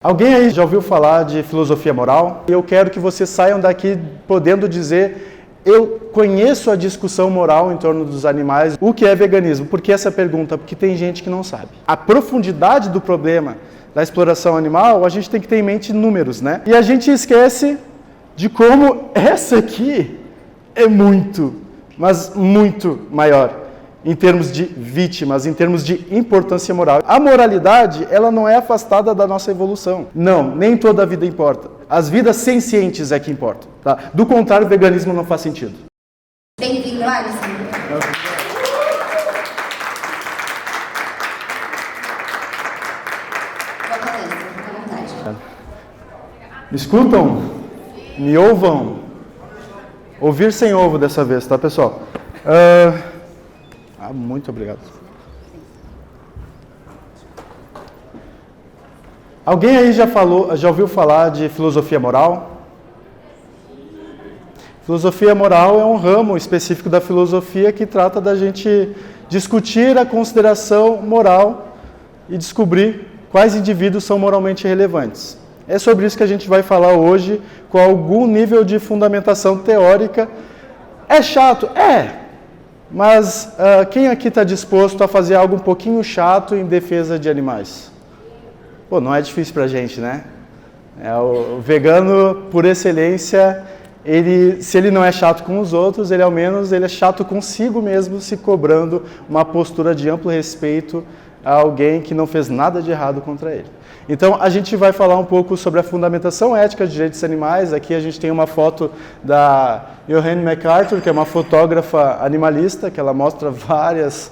Alguém aí já ouviu falar de filosofia moral? Eu quero que vocês saiam daqui podendo dizer: eu conheço a discussão moral em torno dos animais. O que é veganismo? Por que essa pergunta? Porque tem gente que não sabe. A profundidade do problema da exploração animal, a gente tem que ter em mente números, né? E a gente esquece de como essa aqui é muito, mas muito maior. Em termos de vítimas, em termos de importância moral. A moralidade, ela não é afastada da nossa evolução. Não, nem toda a vida importa. As vidas sencientes é que importam. Tá? Do contrário, o veganismo não faz sentido. Bem-vindo, Alisson. Fica à vontade. Me escutam? Me ouvam? Ouvir sem ovo dessa vez, tá, pessoal? Muito obrigado. Alguém aí já ouviu falar de filosofia moral? Filosofia moral é um ramo específico da filosofia que trata da gente discutir a consideração moral e descobrir quais indivíduos são moralmente relevantes. É sobre isso que a gente vai falar hoje, com algum nível de fundamentação teórica. É chato? É! Mas quem aqui está disposto a fazer algo um pouquinho chato em defesa de animais? Pô, não é difícil para a gente, né? O vegano, por excelência, se ele não é chato com os outros, ele ao menos é chato consigo mesmo, se cobrando uma postura de amplo respeito a alguém que não fez nada de errado contra ele. Então, a gente vai falar um pouco sobre a fundamentação ética de direitos animais. Aqui a gente tem uma foto da Johanne MacArthur, que é uma fotógrafa animalista, que ela mostra várias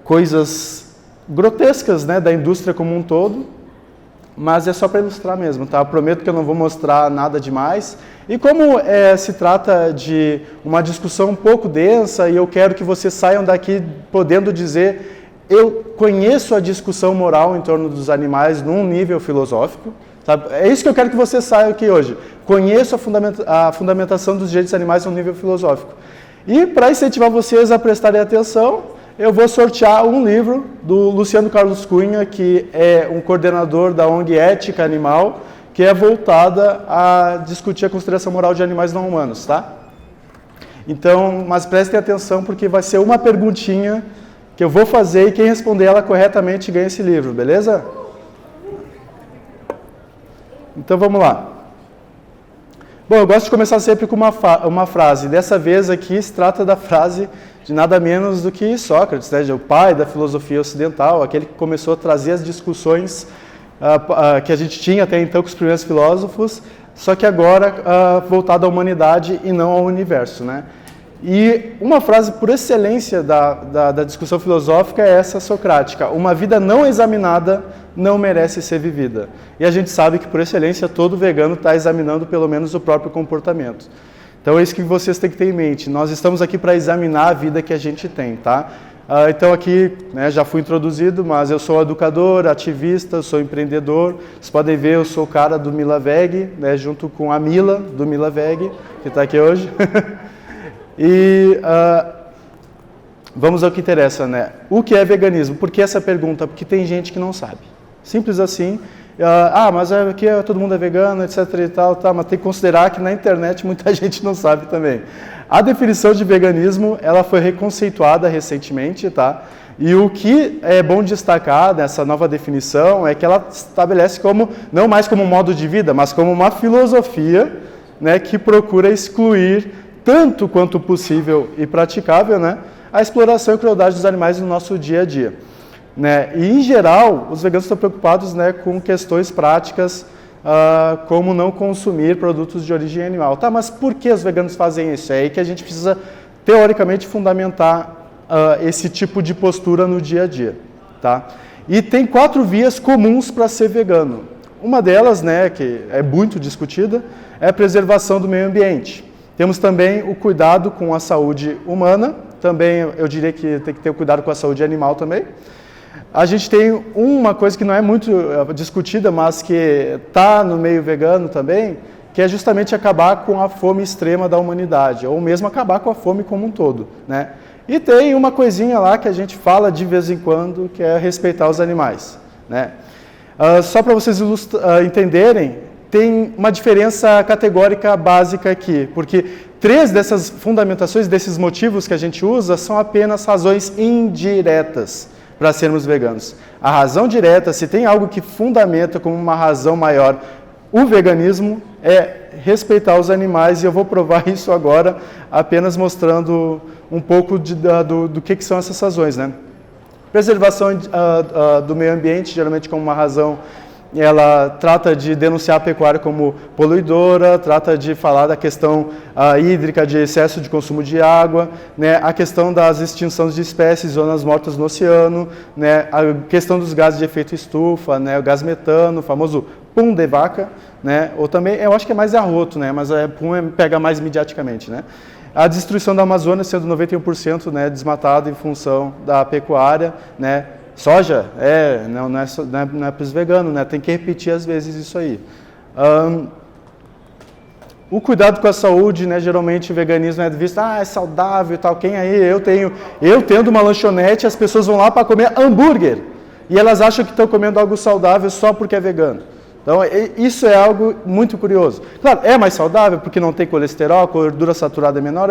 coisas grotescas, né, da indústria como um todo, mas é só para ilustrar mesmo, tá? Eu prometo que eu não vou mostrar nada demais. E como se trata de uma discussão um pouco densa, e eu quero que vocês saiam daqui podendo dizer: eu conheço a discussão moral em torno dos animais num nível filosófico. Sabe? É isso que eu quero que vocês saiam aqui hoje. Conheço a fundamentação dos direitos animais num nível filosófico. E para incentivar vocês a prestarem atenção, eu vou sortear um livro do Luciano Carlos Cunha, que é um coordenador da ONG Ética Animal, que é voltada a discutir a consideração moral de animais não humanos, tá? Então, mas prestem atenção, porque vai ser uma perguntinha que eu vou fazer e quem responder ela corretamente ganha esse livro, beleza? Então vamos lá. Bom, eu gosto de começar sempre com uma frase. Dessa vez aqui se trata da frase de nada menos do que Sócrates, né? O pai da filosofia ocidental, aquele que começou a trazer as discussões que a gente tinha até então com os primeiros filósofos, só que agora voltado à humanidade e não ao universo, né? E uma frase por excelência da discussão filosófica é essa socrática: uma vida não examinada não merece ser vivida. E a gente sabe que por excelência todo vegano está examinando pelo menos o próprio comportamento. Então é isso que vocês têm que ter em mente. Nós estamos aqui para examinar a vida que a gente tem, tá? Então aqui, né, já fui introduzido, mas eu sou educador, ativista, sou empreendedor. Vocês podem ver, eu sou o cara do Milaveg, né, junto com a Mila do Milaveg, que está aqui hoje. E vamos ao que interessa, né? O que é veganismo? Por que essa pergunta? Porque tem gente que não sabe. Simples assim. Mas aqui todo mundo é vegano, etc e tal, tá, mas tem que considerar que na internet muita gente não sabe também. A definição de veganismo, ela foi reconceituada recentemente, tá? E o que é bom destacar nessa nova definição é que ela estabelece não mais como um modo de vida, mas como uma filosofia, né, que procura excluir tanto quanto possível e praticável, né, a exploração e crueldade dos animais no nosso dia a dia. Né? E, em geral, os veganos estão preocupados, né, com questões práticas, como não consumir produtos de origem animal. Tá, mas por que os veganos fazem isso? É aí que a gente precisa, teoricamente, fundamentar esse tipo de postura no dia a dia. Tá? E tem 4 vias comuns para ser vegano. Uma delas, né, que é muito discutida, é a preservação do meio ambiente. Temos também o cuidado com a saúde humana, também eu diria que tem que ter o cuidado com a saúde animal também. A gente tem uma coisa que não é muito discutida, mas que está no meio vegano também, que é justamente acabar com a fome extrema da humanidade, ou mesmo acabar com a fome como um todo, né? E tem uma coisinha lá que a gente fala de vez em quando, que é respeitar os animais, né? Só para vocês entenderem, tem uma diferença categórica básica aqui, porque 3 dessas fundamentações, desses motivos que a gente usa, são apenas razões indiretas para sermos veganos. A razão direta, se tem algo que fundamenta como uma razão maior o veganismo, é respeitar os animais, e eu vou provar isso agora, apenas mostrando um pouco do que são essas razões, né? Preservação do meio ambiente, geralmente como uma razão, ela trata de denunciar a pecuária como poluidora, trata de falar da questão hídrica, de excesso de consumo de água, né, a questão das extinções de espécies, zonas mortas no oceano, né, a questão dos gases de efeito estufa, né, o gás metano, o famoso pum de vaca, né, ou também, eu acho que é mais arroto, né, mas pum pega mais mediaticamente, né. A destruição da Amazônia sendo 91%, né, desmatado em função da pecuária, né. Soja? Não é para os veganos, né? Tem que repetir às vezes isso aí. O cuidado com a saúde, né? Geralmente o veganismo é visto, é saudável e tal. Quem aí? Eu tendo uma lanchonete, as pessoas vão lá para comer hambúrguer. E elas acham que estão comendo algo saudável só porque é vegano. Então, isso é algo muito curioso. Claro, é mais saudável porque não tem colesterol, a gordura saturada é menor,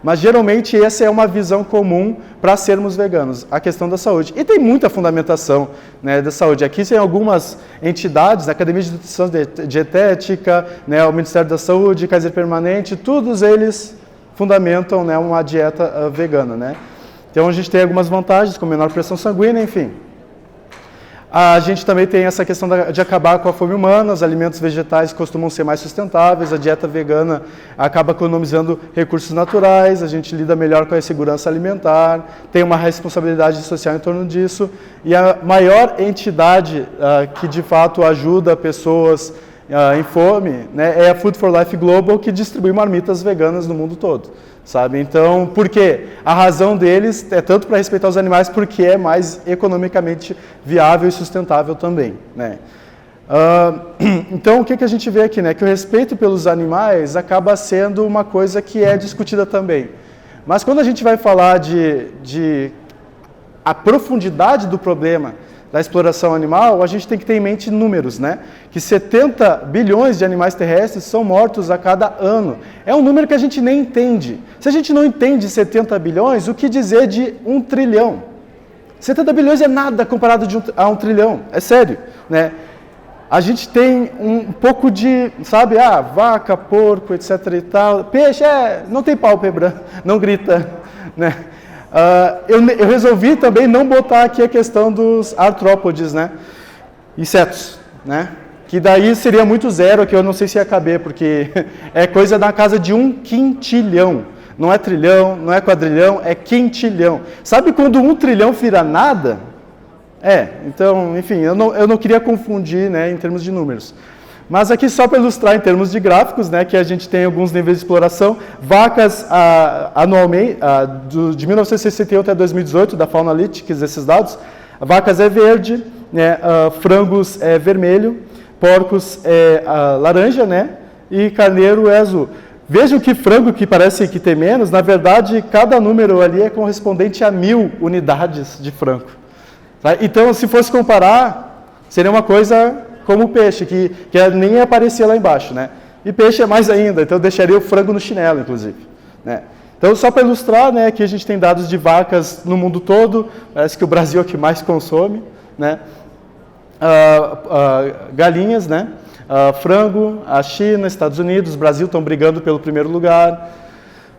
mas geralmente essa é uma visão comum para sermos veganos, a questão da saúde. E tem muita fundamentação, né, da saúde. Aqui tem algumas entidades, a Academia de Nutrição Dietética, né, o Ministério da Saúde, Kaiser Permanente, todos eles fundamentam, né, uma dieta vegana, né. Então a gente tem algumas vantagens, como menor pressão sanguínea, enfim. A gente também tem essa questão de acabar com a fome humana, os alimentos vegetais costumam ser mais sustentáveis, a dieta vegana acaba economizando recursos naturais, a gente lida melhor com a segurança alimentar, tem uma responsabilidade social em torno disso, e a maior entidade que de fato ajuda pessoas em fome, né, é a Food for Life Global, que distribui marmitas veganas no mundo todo. Sabe? Então, por quê? A razão deles é tanto para respeitar os animais, porque é mais economicamente viável e sustentável também, né? Então, o que a gente vê aqui, né? Que o respeito pelos animais acaba sendo uma coisa que é discutida também. Mas quando a gente vai falar de a profundidade do problema da exploração animal, a gente tem que ter em mente números, né? Que 70 bilhões de animais terrestres são mortos a cada ano. É um número que a gente nem entende. Se a gente não entende 70 bilhões, o que dizer de 1 trilhão? 70 bilhões é nada comparado a 1 trilhão, é sério, né? A gente tem um pouco de, sabe, vaca, porco, etc e tal. Peixe, não tem pálpebra, não grita, né? Eu resolvi também não botar aqui a questão dos artrópodes, né? Insetos, né? Que daí seria muito zero, que eu não sei se ia caber, porque é coisa da casa de 1 quintilhão. Não é trilhão, não é quadrilhão, é quintilhão. Sabe quando 1 trilhão vira nada? Então, enfim, eu não queria confundir, né, em termos de números. Mas aqui só para ilustrar em termos de gráficos, né, que a gente tem alguns níveis de exploração, vacas anualmente, de 1968 até 2018, da Fauna Analytics, esses dados, vacas é verde, né, frangos é vermelho, porcos é laranja, né, e carneiro é azul. Vejam que frango, que parece que tem menos, na verdade, cada número ali é correspondente a 1000 unidades de frango. Tá? Então, se fosse comparar, seria uma coisa como o peixe, que nem aparecia lá embaixo, né? E peixe é mais ainda, então eu deixaria o frango no chinelo, inclusive, né? Então, só para ilustrar, né, aqui a gente tem dados de vacas no mundo todo, parece que o Brasil é o que mais consome, né? Galinhas, né? Frango, a China, Estados Unidos, Brasil estão brigando pelo primeiro lugar.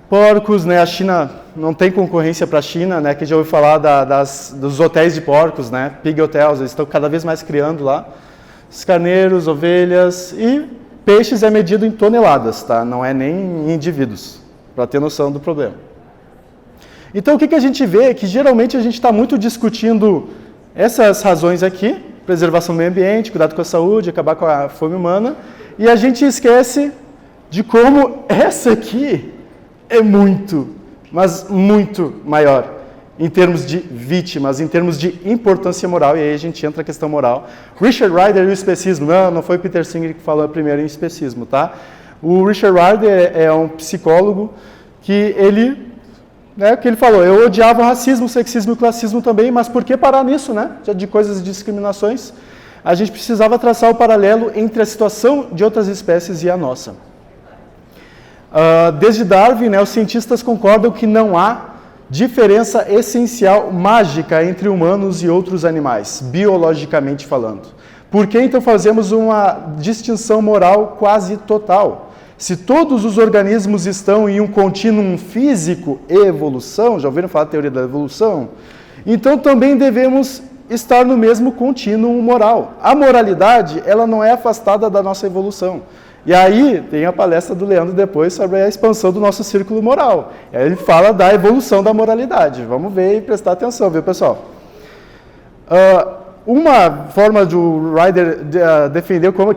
Porcos, né? A China não tem concorrência para a China, né? Que já ouviu falar dos hotéis de porcos, né? Pig hotels, eles estão cada vez mais criando lá. Os carneiros, ovelhas e peixes é medido em toneladas, tá? Não é nem em indivíduos, para ter noção do problema. Então, o que a gente vê é que geralmente a gente está muito discutindo essas razões aqui, preservação do meio ambiente, cuidado com a saúde, acabar com a fome humana, e a gente esquece de como essa aqui é muito, mas muito maior. Em termos de vítimas, em termos de importância moral, e aí a gente entra na questão moral. Richard Ryder e o especismo, não foi o Peter Singer que falou primeiro em especismo, tá? O Richard Ryder é um psicólogo que ele falou, eu odiava o racismo, o sexismo e o classismo também, mas por que parar nisso, né? De coisas de discriminações. a gente precisava traçar o paralelo entre a situação de outras espécies e a nossa. Desde Darwin, né, os cientistas concordam que não há diferença essencial mágica entre humanos e outros animais, biologicamente falando. Por que então fazemos uma distinção moral quase total? Se todos os organismos estão em um contínuo físico, evolução, já ouviram falar da teoria da evolução? Então também devemos estar no mesmo contínuo moral. A moralidade, ela não é afastada da nossa evolução. E aí tem a palestra do Leandro depois sobre a expansão do nosso círculo moral. Aí ele fala da evolução da moralidade. Vamos ver e prestar atenção, viu, pessoal? Uma forma do Ryder defender como é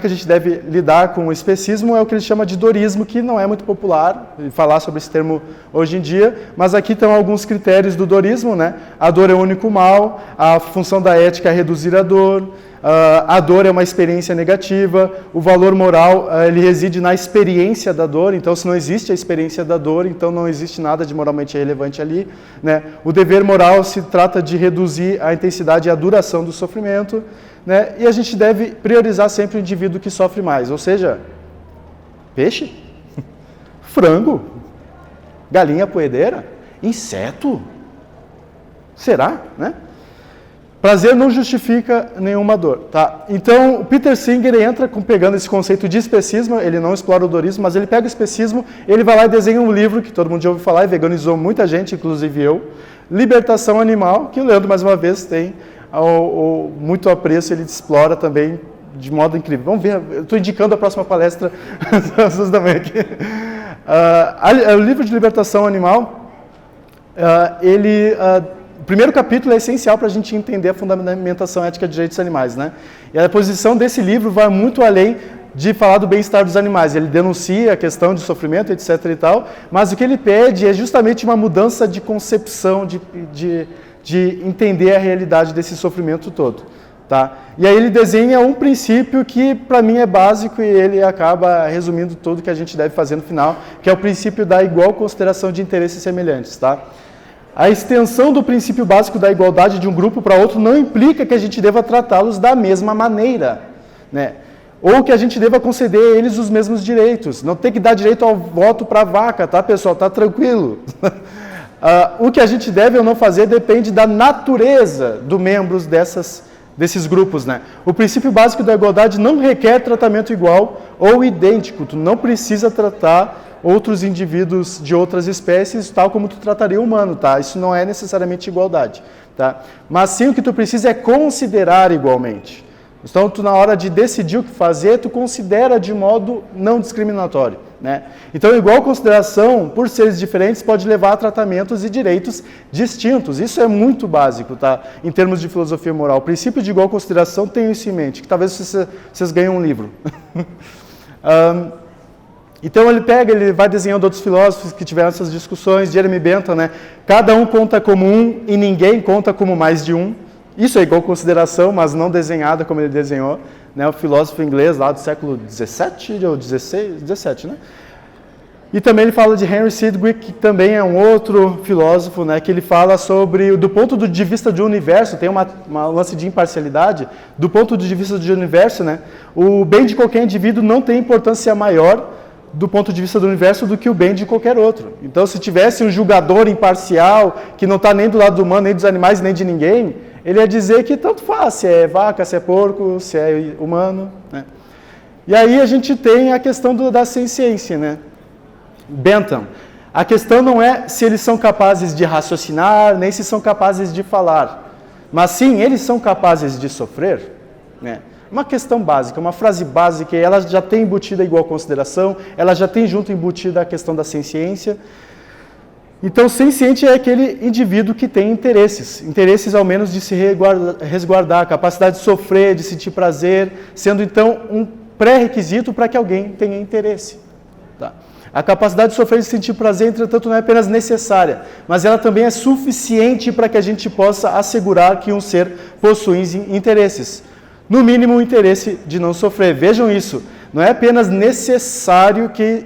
que a gente deve lidar com o especismo é o que ele chama de dorismo, que não é muito popular falar sobre esse termo hoje em dia, mas aqui estão alguns critérios do dorismo, né? A dor é o único mal, a função da ética é reduzir a dor é uma experiência negativa, o valor moral ele reside na experiência da dor, então se não existe a experiência da dor, então não existe nada de moralmente relevante ali, né? O dever moral se trata de reduzir a intensidade e a duração do sofrimento, né? E a gente deve priorizar sempre o indivíduo que sofre mais, ou seja, peixe, frango, galinha poedeira, inseto, será, né? Prazer não justifica nenhuma dor, tá? Então, o Peter Singer entra pegando esse conceito de especismo, ele não explora o dorismo, mas ele pega o especismo, ele vai lá e desenha um livro que todo mundo já ouviu falar e veganizou muita gente, inclusive eu, Libertação Animal, que o Leandro, mais uma vez, tem muito apreço, ele explora também de modo incrível. Vamos ver, eu estou indicando a próxima palestra também aqui. O livro de Libertação Animal, o primeiro capítulo é essencial para a gente entender a fundamentação ética de direitos animais, né? E a posição desse livro vai muito além de falar do bem-estar dos animais. Ele denuncia a questão de sofrimento, etc. e tal, mas o que ele pede é justamente uma mudança de concepção, de entender a realidade desse sofrimento todo, tá? E aí ele desenha um princípio que para mim é básico e ele acaba resumindo tudo que a gente deve fazer no final, que é o princípio da igual consideração de interesses semelhantes, tá? A extensão do princípio básico da igualdade de um grupo para outro não implica que a gente deva tratá-los da mesma maneira, né? Ou que a gente deva conceder a eles os mesmos direitos. Não tem que dar direito ao voto para a vaca, tá, pessoal? Tá tranquilo. O que a gente deve ou não fazer depende da natureza dos membros desses grupos, né? O princípio básico da igualdade não requer tratamento igual ou idêntico. Tu não precisa tratar outros indivíduos de outras espécies, tal como tu trataria o humano, tá? Isso não é necessariamente igualdade, tá? Mas sim o que tu precisa é considerar igualmente. Então, tu na hora de decidir o que fazer, tu considera de modo não discriminatório, né? Então, igual consideração, por seres diferentes, pode levar a tratamentos e direitos distintos. Isso é muito básico, tá? Em termos de filosofia moral. O princípio de igual consideração, tenho isso em mente, que talvez vocês ganhem um livro. Então ele vai desenhando outros filósofos que tiveram essas discussões, Jeremy Bentham, né? Cada um conta como um e ninguém conta como mais de um. Isso é igual consideração, mas não desenhada como ele desenhou, né? O filósofo inglês lá do século 17 ou 16, 17, né? E também ele fala de Henry Sidgwick, que também é um outro filósofo, né? Que ele fala sobre, do ponto de vista do universo, tem uma lance de imparcialidade, do ponto de vista do universo, né? O bem de qualquer indivíduo não tem importância maior do ponto de vista do universo do que o bem de qualquer outro. Então, se tivesse um julgador imparcial, que não está nem do lado do humano, nem dos animais, nem de ninguém, ele ia dizer que tanto faz, se é vaca, se é porco, se é humano, né? E aí a gente tem a questão da ciência, né? Bentham. A questão não é se eles são capazes de raciocinar, nem se são capazes de falar, mas sim, eles são capazes de sofrer, né? Uma questão básica, uma frase básica, ela já tem embutida a igual consideração, ela já tem junto embutida a questão da ciência. Então, senciente é aquele indivíduo que tem interesses ao menos de se resguardar, capacidade de sofrer, de sentir prazer, sendo então um pré-requisito para que alguém tenha interesse. Tá? A capacidade de sofrer e de sentir prazer, entretanto, não é apenas necessária, mas ela também é suficiente para que a gente possa assegurar que um ser possui interesses. No mínimo, o interesse de não sofrer. Vejam isso, não é apenas necessário que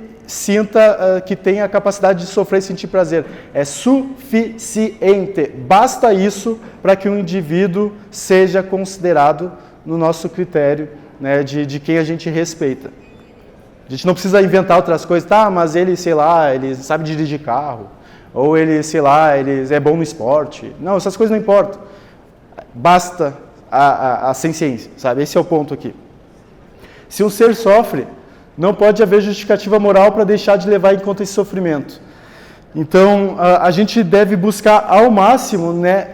que tenha a capacidade de sofrer e sentir prazer. É suficiente. Basta isso para que um indivíduo seja considerado no nosso critério, né, de quem a gente respeita. A gente não precisa inventar outras coisas, tá, mas ele, sei lá, ele sabe dirigir carro, ou ele, sei lá, ele é bom no esporte. Não, essas coisas não importam. Basta a ciência, sabe? Esse é o ponto aqui. Se um ser sofre, não pode haver justificativa moral para deixar de levar em conta esse sofrimento. Então, a gente deve buscar ao máximo, né,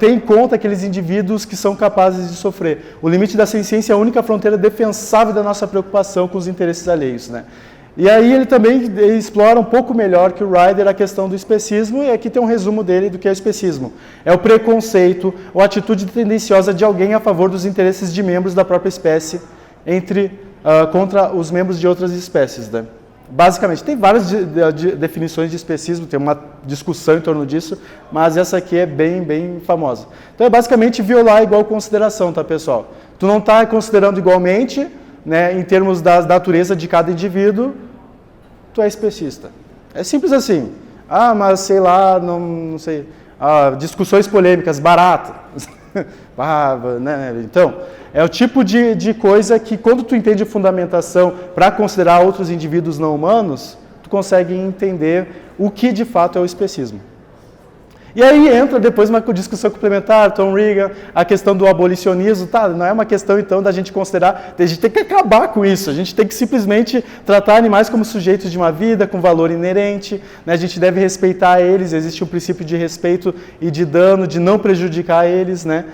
ter em conta aqueles indivíduos que são capazes de sofrer. O limite da ciência é a única fronteira defensável da nossa preocupação com os interesses alheios, né? E aí ele também explora um pouco melhor que o Ryder a questão do especismo, e aqui tem um resumo dele do que é o especismo. É o preconceito ou atitude tendenciosa de alguém a favor dos interesses de membros da própria espécie contra os membros de outras espécies, né? Basicamente, tem várias definições de especismo, tem uma discussão em torno disso, mas essa aqui é bem famosa. Então é basicamente violar a igual consideração, tá, pessoal? Tu não está considerando igualmente, né, em termos da natureza de cada indivíduo, tu é especista. É simples assim. Ah, mas sei lá, não sei. Discussões polêmicas, barata. Né? Então, é o tipo de coisa que quando tu entende fundamentação para considerar outros indivíduos não humanos, tu consegue entender o que de fato é o especismo. E aí entra depois uma discussão complementar, Tom Regan, a questão do abolicionismo, tá? Não é uma questão então da gente considerar, a gente tem que acabar com isso, a gente tem que simplesmente tratar animais como sujeitos de uma vida, com valor inerente, né? A gente deve respeitar eles, existe um princípio de respeito e de dano, de não prejudicar eles, né?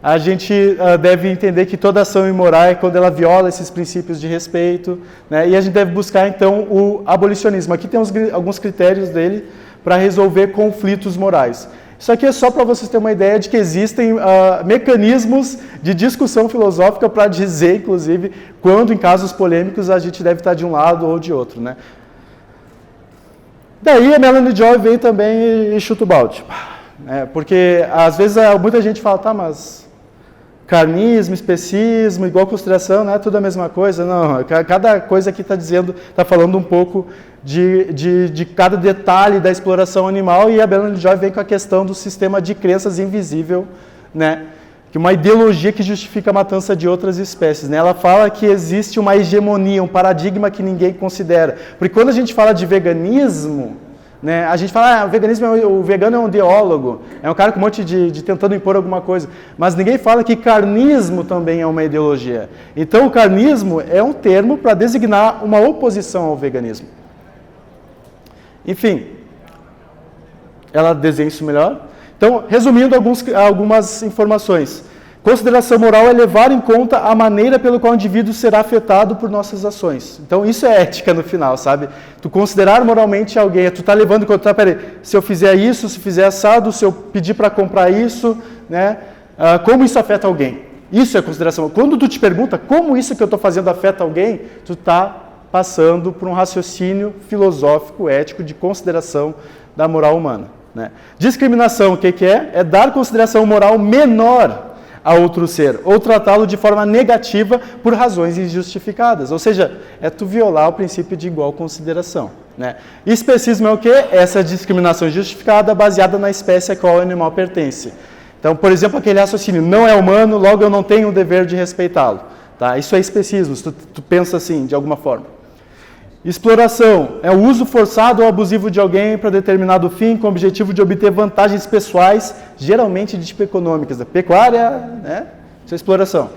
A gente deve entender que toda ação imoral é quando ela viola esses princípios de respeito, né? E a gente deve buscar então o abolicionismo. Aqui tem alguns critérios dele para resolver conflitos morais. Isso aqui é só para vocês terem uma ideia de que existem mecanismos de discussão filosófica para dizer, inclusive, quando em casos polêmicos a gente deve estar de um lado ou de outro, né? Daí a Melanie Joy vem também e chuta o balde. Porque às vezes muita gente fala, tá, mas carnismo, especismo, igual consideração, não é tudo a mesma coisa? Não, cada coisa aqui está falando um pouco de cada detalhe da exploração animal, e a Melanie Joy vem com a questão do sistema de crenças invisível, né? Que uma ideologia que justifica a matança de outras espécies, né? Ela fala que existe uma hegemonia, um paradigma que ninguém considera. Porque quando a gente fala de veganismo, né, a gente fala, o vegano é um ideólogo, é um cara com um monte de tentando impor alguma coisa, mas ninguém fala que carnismo também é uma ideologia. Então o carnismo é um termo para designar uma oposição ao veganismo. Enfim, ela desenha isso melhor. Então, resumindo algumas informações. Consideração moral é levar em conta a maneira pelo qual o indivíduo será afetado por nossas ações. Então, isso é ética no final, sabe? Tu considerar moralmente alguém, tu tá levando em conta, peraí, se eu fizer isso, se fizer assado, se eu pedir para comprar isso, né? Como isso afeta alguém? Isso é consideração. Quando tu te pergunta como isso que eu estou fazendo afeta alguém, tu está passando por um raciocínio filosófico, ético, de consideração da moral humana, né? Discriminação, o que é? É dar consideração moral menor a outro ser, ou tratá-lo de forma negativa por razões injustificadas. Ou seja, é tu violar o princípio de igual consideração, né? Especismo é o quê? Essa discriminação injustificada baseada na espécie a qual o animal pertence. Então, por exemplo, aquele raciocínio, não é humano, logo eu não tenho o dever de respeitá-lo. Tá? Isso é especismo, se tu pensa assim, de alguma forma. Exploração é o uso forçado ou abusivo de alguém para determinado fim com o objetivo de obter vantagens pessoais, geralmente de tipo econômicas, da pecuária, né? Isso é exploração.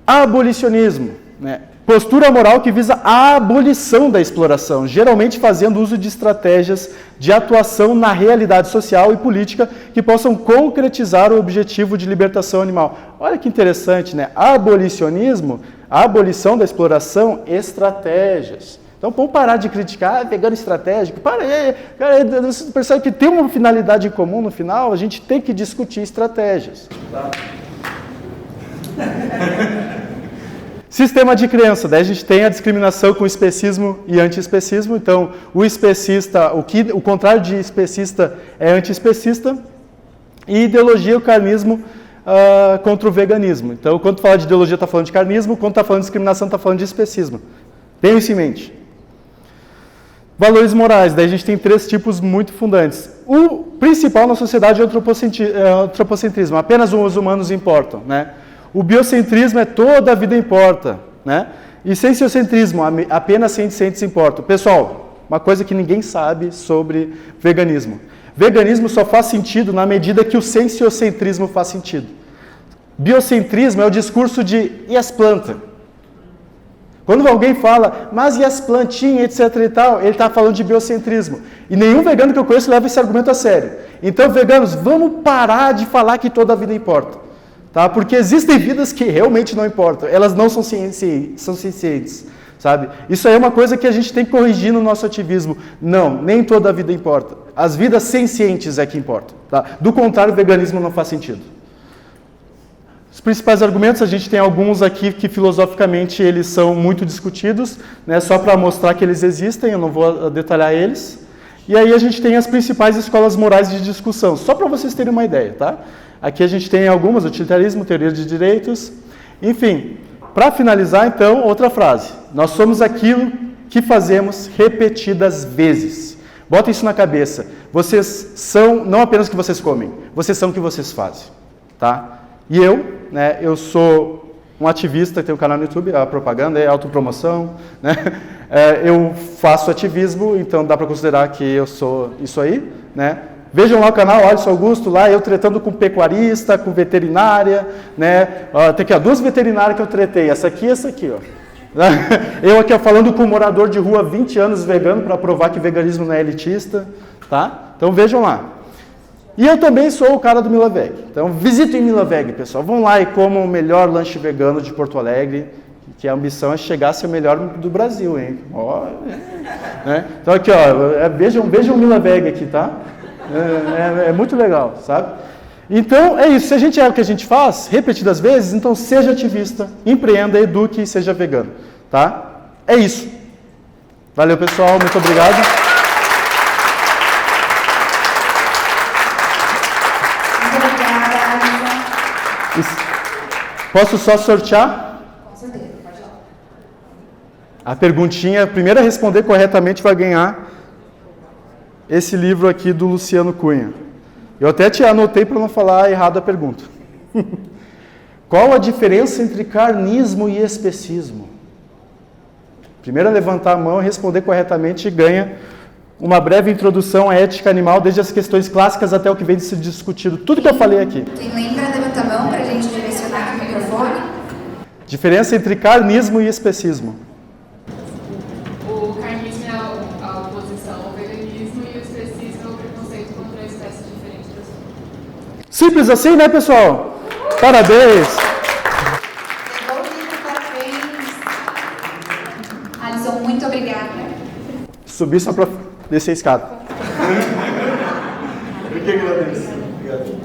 Abolicionismo, né? Postura moral que visa a abolição da exploração, geralmente fazendo uso de estratégias de atuação na realidade social e política que possam concretizar o objetivo de libertação animal. Olha que interessante, né? Abolicionismo, a abolição da exploração, estratégias. Então, vamos parar de criticar, vegano estratégico. Para aí, cara, você percebe que tem uma finalidade em comum no final, a gente tem que discutir estratégias. Tá? Sistema de crença, daí a gente tem a discriminação com especismo e antiespecismo. Então, o especista, o contrário de especista é antiespecista, e ideologia, o carnismo, contra o veganismo. Então, quando tu fala de ideologia, está falando de carnismo, quando está falando de discriminação, está falando de especismo. Tenha isso em mente. Valores morais, daí a gente tem 3 tipos muito fundantes. O principal na sociedade é o antropocentrismo, apenas os humanos importam, né? O biocentrismo é toda a vida importa, né? E sensiocentrismo, apenas sencientes importam. Pessoal, uma coisa que ninguém sabe sobre veganismo. Veganismo só faz sentido na medida que o sensiocentrismo faz sentido. Biocentrismo é o discurso de e as plantas? Quando alguém fala, mas e as plantinhas, etc e tal, ele está falando de biocentrismo. E nenhum vegano que eu conheço leva esse argumento a sério. Então, veganos, vamos parar de falar que toda a vida importa. Tá? Porque existem vidas que realmente não importam. Elas não são sencientes, sabe? Isso aí é uma coisa que a gente tem que corrigir no nosso ativismo. Não, nem toda a vida importa. As vidas sencientes é que importam. Tá? Do contrário, o veganismo não faz sentido. Os principais argumentos, a gente tem alguns aqui que filosoficamente eles são muito discutidos, né, só para mostrar que eles existem, eu não vou detalhar eles. E aí a gente tem as principais escolas morais de discussão, só para vocês terem uma ideia, tá? Aqui a gente tem algumas, utilitarismo, teoria de direitos, enfim. Para finalizar, então, outra frase. Nós somos aquilo que fazemos repetidas vezes. Bota isso na cabeça. Vocês são, não apenas o que vocês comem, vocês são o que vocês fazem, tá? E eu, né, eu sou um ativista, tenho um canal no YouTube, a propaganda é autopromoção, né? Eu faço ativismo, então dá para considerar que eu sou isso aí, né? Vejam lá o canal Alisson Augusto, lá eu tretando com pecuarista, com veterinária, né? Tem aqui, ó, 2 veterinárias que eu tretei, essa aqui e essa aqui, ó. Eu aqui, ó, falando com um morador de rua 20 anos vegano para provar que veganismo não é elitista, tá? Então vejam lá. E eu também sou o cara do Milaveg. Então visitem Milaveg, pessoal. Vão lá e comam o melhor lanche vegano de Porto Alegre, que a ambição é chegar a ser o melhor do Brasil, hein? Ó, né? Então aqui, ó, vejam o Milaveg aqui, tá? É muito legal, sabe? Então é isso. Se a gente é o que a gente faz, repetidas vezes, então seja ativista, empreenda, eduque e seja vegano, tá? É isso. Valeu, pessoal. Muito obrigado. Posso só sortear? Com certeza, pode ir lá. A perguntinha, a primeira a responder corretamente vai ganhar esse livro aqui do Luciano Cunha. Eu até te anotei para não falar errado a pergunta. Qual a diferença entre carnismo e especismo? Primeiro a levantar a mão e responder corretamente ganha uma breve introdução à ética animal, desde as questões clássicas até o que vem de ser discutido. Tudo que eu falei aqui. Quem lembra, levanta a mão para a gente direcionar aqui o microfone. Diferença entre carnismo e especismo. O carnismo é a oposição ao veganismo e o especismo é o preconceito contra espécies diferentes da sua. Simples assim, né, pessoal? Parabéns! Pegou o livro, parabéns. Alisson, muito obrigada. Subir só para descer a escada. Eu que agradeço. Obrigado.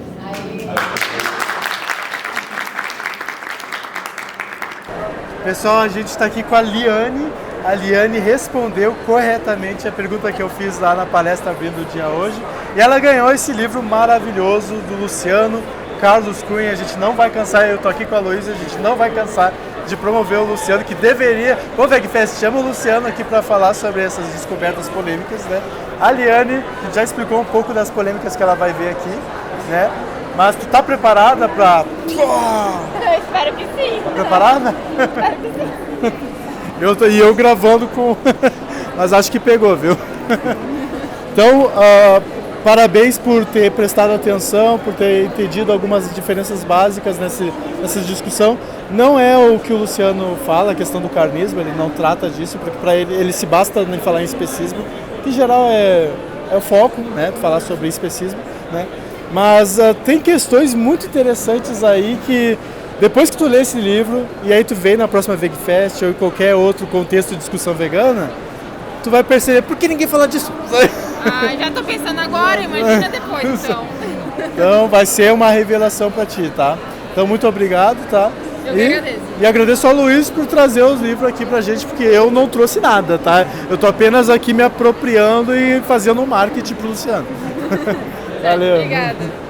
Pessoal, a gente está aqui com a Liane. A Liane respondeu corretamente a pergunta que eu fiz lá na palestra abrindo o dia hoje. E ela ganhou esse livro maravilhoso do Luciano Carlos Cunha. A gente não vai cansar, eu estou aqui com a Luísa, a gente não vai cansar de promover o Luciano, que deveria... Ô, VegFest, chama o Luciano aqui para falar sobre essas descobertas polêmicas, né? A Liane já explicou um pouco das polêmicas que ela vai ver aqui, né? Mas tu tá preparada para... Eu espero que sim. Tá preparada? Espero que sim. E eu gravando com... Mas acho que pegou, viu? Então, parabéns por ter prestado atenção, por ter entendido algumas diferenças básicas nessa discussão. Não é o que o Luciano fala, a questão do carnismo, ele não trata disso, porque para ele se basta nem falar em especismo, que em geral é o foco, né, de falar sobre especismo, né? Mas tem questões muito interessantes aí que, depois que tu lê esse livro, e aí tu vem na próxima VegFest ou em qualquer outro contexto de discussão vegana, tu vai perceber, por que ninguém fala disso? Já tô pensando agora, imagina depois, então. Então vai ser uma revelação para ti, tá? Então muito obrigado, tá? Eu que agradeço. E agradeço ao Luiz por trazer os livros aqui pra gente, porque eu não trouxe nada, tá? Eu tô apenas aqui me apropriando e fazendo um marketing pro Luciano. Valeu. Obrigada.